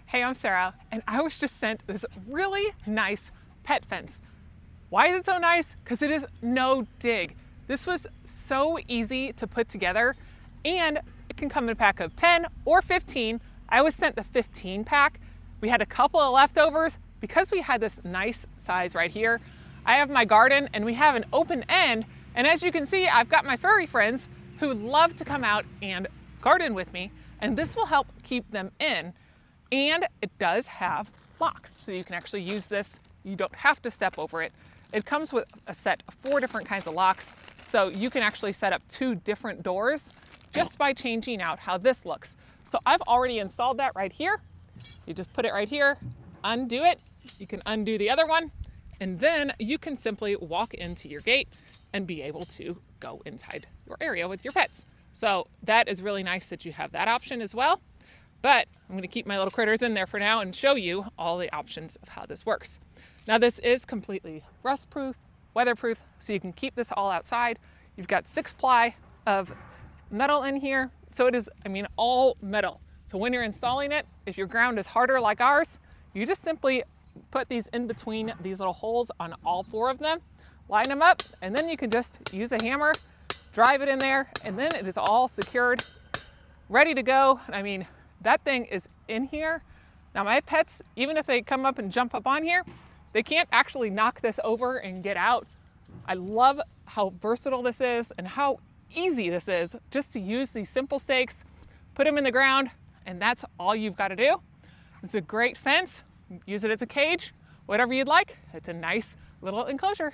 Hey, I'm Sarah, and I was just sent this really nice pet fence. Why is it so nice? Because it is no dig. This was so easy to put together, and it can come in a pack of 10 or 15. I was sent the 15 pack. We had a couple of leftovers because we had this nice size right here. I have my garden and we have an open end, and as you can see, I've got my furry friends who love to come out and garden with me, and this will help keep them in. And it does have locks, so you can actually use this. You don't have to step over it. It comes with a set of 4 different kinds of locks, so you can actually set up 2 different doors just by changing out how this looks. So I've already installed that right here. You just put it right here, undo it. You can undo the other one, and then you can simply walk into your gate and be able to go inside your area with your pets. So that is really nice that you have that option as well. But I'm going to keep my little critters in there for now and show you all the options of how this works. Now this is completely rust-proof, weatherproof, so you can keep this all outside. You've got 6-ply of metal in here, so it is, all metal. So when you're installing it, if your ground is harder like ours, you just simply put these in between these little holes on all 4 of them, line them up, and then you can just use a hammer, drive it in there, and then it is all secured, ready to go. That thing is in here. Now my pets, even if they come up and jump up on here, they can't actually knock this over and get out. I love how versatile this is and how easy this is just to use these simple stakes, put them in the ground, and that's all you've got to do. It's a great fence. Use it as a cage, whatever you'd like. It's a nice little enclosure.